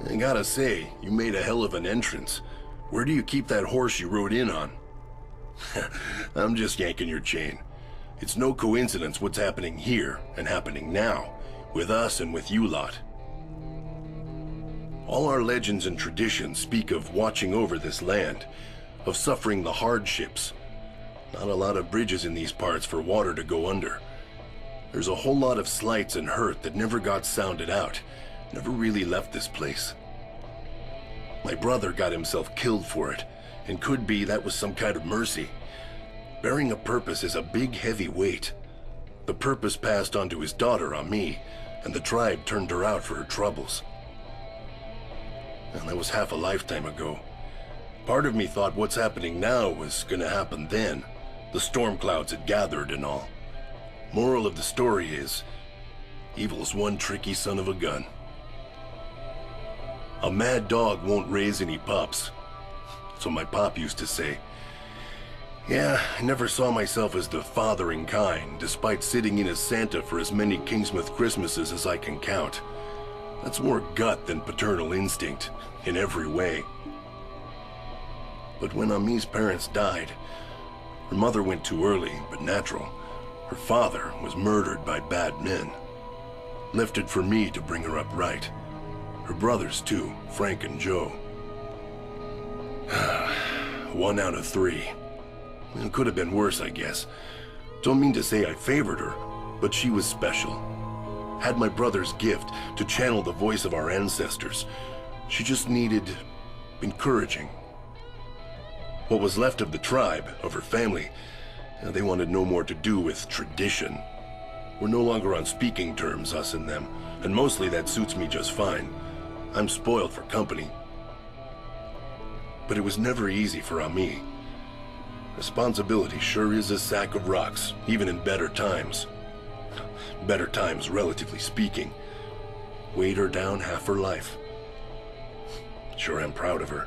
I gotta say, you made a hell of an entrance. Where do you keep that horse you rode in on? I'm just yanking your chain. It's no coincidence what's happening here and happening now, with us and with you lot. All our legends and traditions speak of watching over this land, of suffering the hardships. Not a lot of bridges in these parts for water to go under. There's a whole lot of slights and hurt that never got sounded out, never really left this place. My brother got himself killed for it, and could be that was some kind of mercy. Bearing a purpose is a big, heavy weight. The purpose passed on to his daughter, Ami, and the tribe turned her out for her troubles. And that was half a lifetime ago. Part of me thought what's happening now was gonna happen then. The storm clouds had gathered and all. Moral of the story is, evil's one tricky son of a gun. A mad dog won't raise any pups. So my pop used to say. Yeah, I never saw myself as the fathering kind, despite sitting in as Santa for as many Kingsmouth Christmases as I can count. That's more gut than paternal instinct, in every way. But when Ami's parents died, her mother went too early, but natural. Her father was murdered by bad men. Left it for me to bring her up right. Her brothers too, Frank and Joe. 1 out of 3. It could have been worse, I guess. Don't mean to say I favored her, but she was special. Had my brother's gift to channel the voice of our ancestors. She just needed encouraging. What was left of the tribe, of her family, they wanted no more to do with tradition. We're no longer on speaking terms, us and them, and mostly that suits me just fine. I'm spoiled for company. But it was never easy for Ami. Responsibility sure is a sack of rocks, even in better times. Better times, relatively speaking. Weighed her down half her life. Sure am proud of her.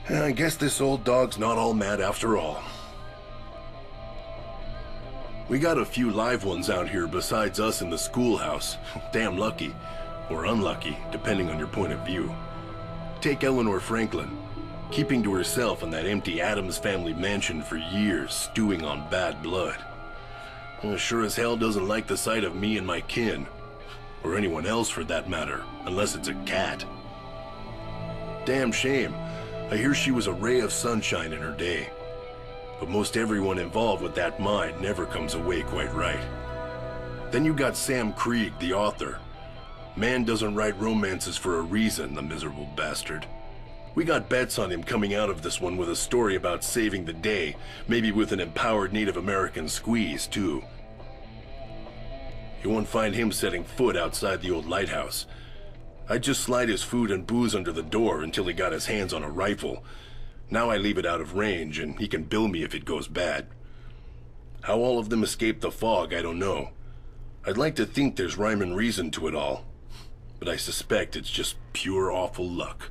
I guess this old dog's not all mad after all. We got a few live ones out here besides us in the schoolhouse. Damn lucky. Or unlucky, depending on your point of view. Take Eleanor Franklin. Keeping to herself in that empty Addams family mansion for years, stewing on bad blood. Sure as hell doesn't like the sight of me and my kin. Or anyone else for that matter, unless it's a cat. Damn shame. I hear she was a ray of sunshine in her day. But most everyone involved with that mind never comes away quite right. Then you got Sam Krieg, the author. Man doesn't write romances for a reason, the miserable bastard. We got bets on him coming out of this one with a story about saving the day, maybe with an empowered Native American squeeze, too. You won't find him setting foot outside the old lighthouse. I'd just slide his food and booze under the door until he got his hands on a rifle. Now I leave it out of range, and he can bill me if it goes bad. How all of them escaped the fog, I don't know. I'd like to think there's rhyme and reason to it all, but I suspect it's just pure awful luck.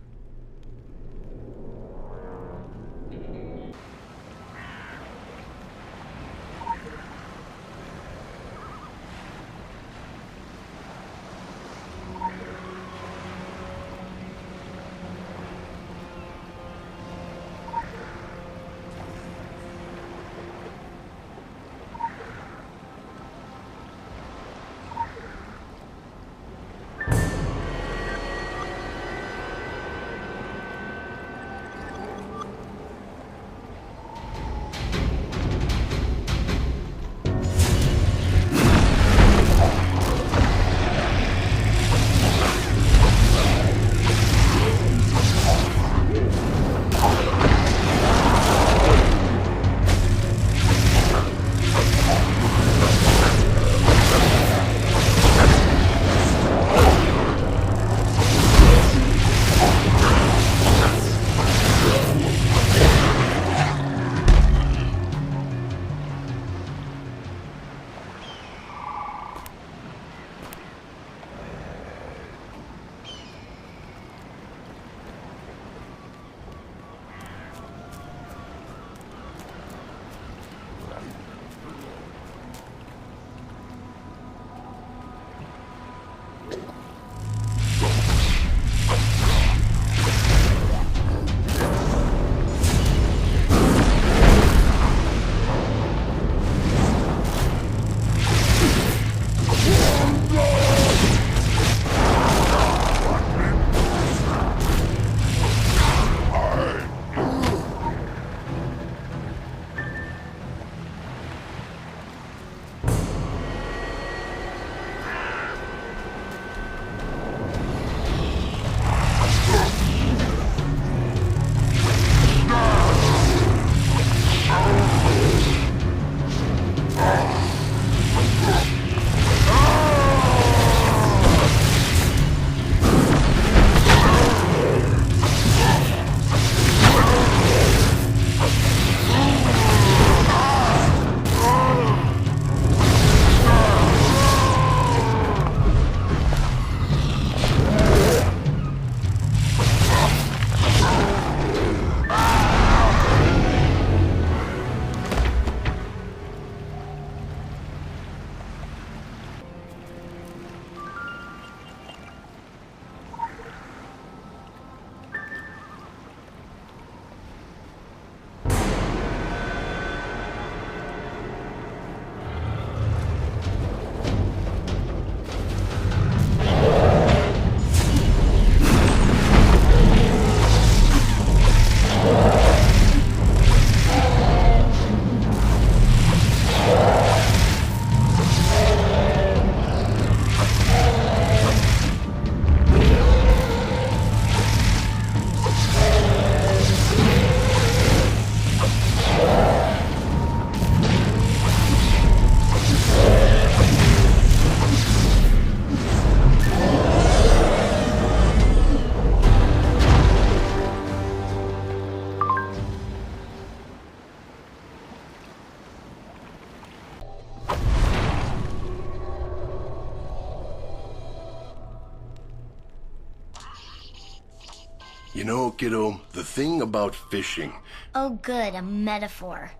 You know, kiddo, the thing about fishing... Oh good, a metaphor.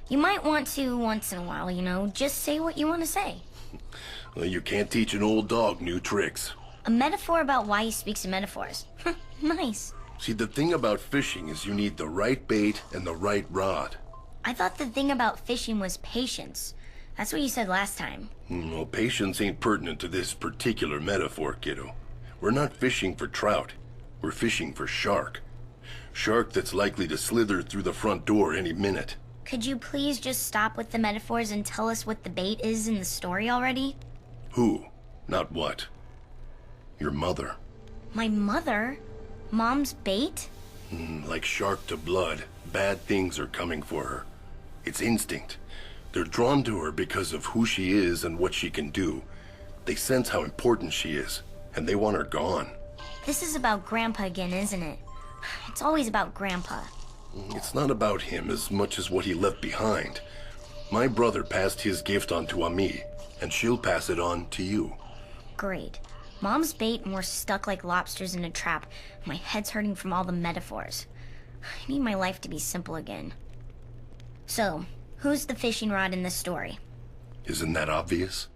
You might want to, once in a while, just say what you want to say. Well, you can't teach an old dog new tricks. A metaphor about why he speaks in metaphors. Nice. See, the thing about fishing is you need the right bait and the right rod. I thought the thing about fishing was patience. That's what you said last time. Well, patience ain't pertinent to this particular metaphor, kiddo. We're not fishing for trout. We're fishing for shark. Shark that's likely to slither through the front door any minute. Could you please just stop with the metaphors and tell us what the bait is in the story already? Who? Not what. Your mother. My mother? Mom's bait? Like shark to blood, bad things are coming for her. It's instinct. They're drawn to her because of who she is and what she can do. They sense how important she is, and they want her gone. This is about Grandpa again, isn't it? It's always about Grandpa. It's not about him as much as what he left behind. My brother passed his gift on to Ami, and she'll pass it on to you. Great. Mom's bait and we're stuck like lobsters in a trap. My head's hurting from all the metaphors. I need my life to be simple again. So, who's the fishing rod in this story? Isn't that obvious?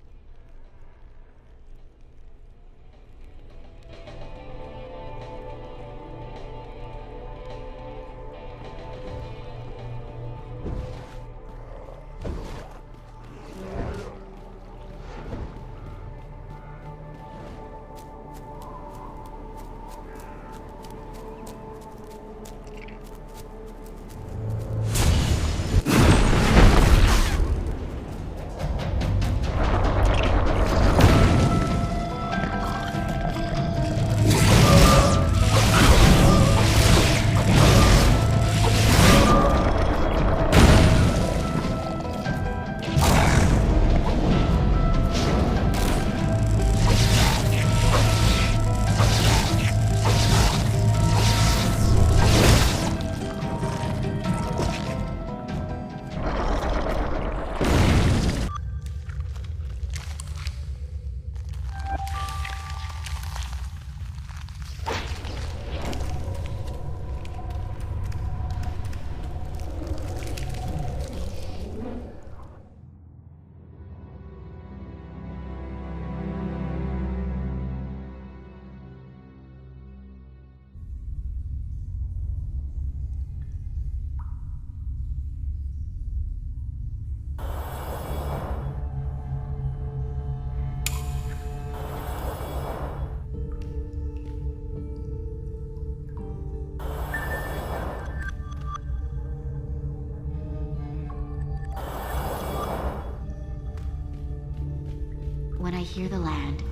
When I hear the land,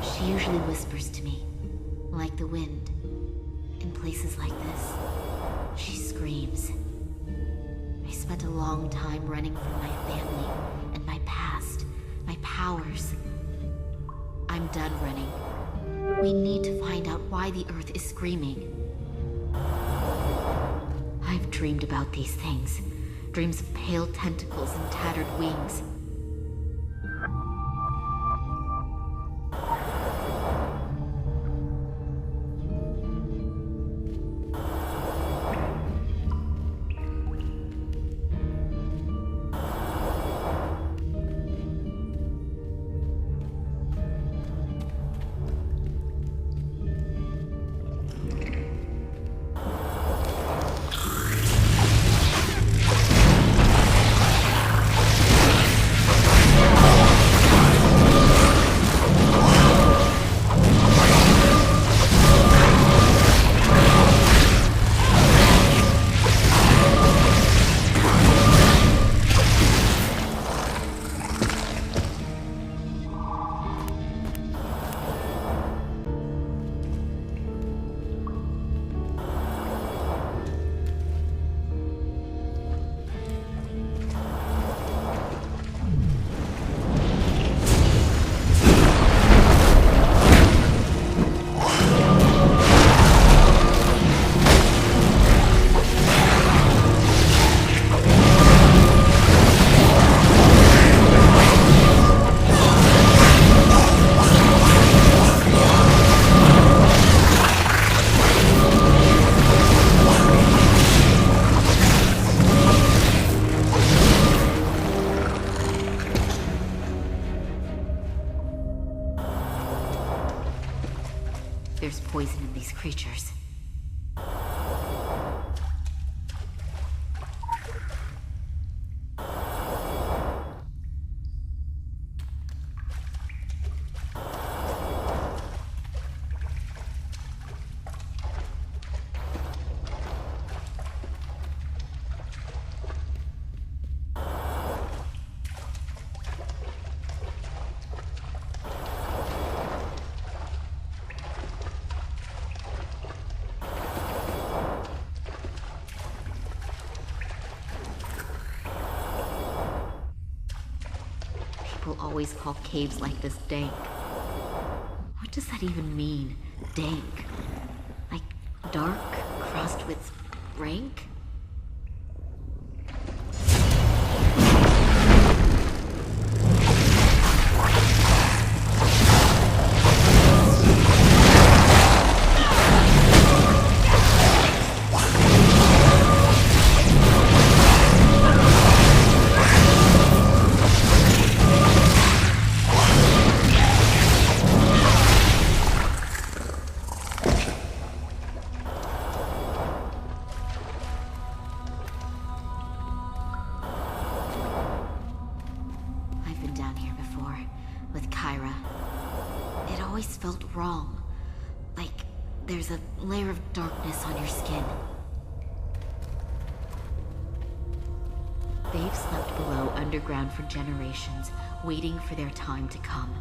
she usually whispers to me, like the wind. In places like this, she screams. I spent a long time running from my family and my past, my powers. I'm done running. We need to find out why the Earth is screaming. I've dreamed about these things. Dreams of pale tentacles and tattered wings. there's poison in these creatures. People always call caves like this dank. What does that even mean? Dank? Like dark crossed with rank? I've been down here before, with Kyra. It always felt wrong. Like there's a layer of darkness on your skin. They've slept below underground for generations, waiting for their time to come.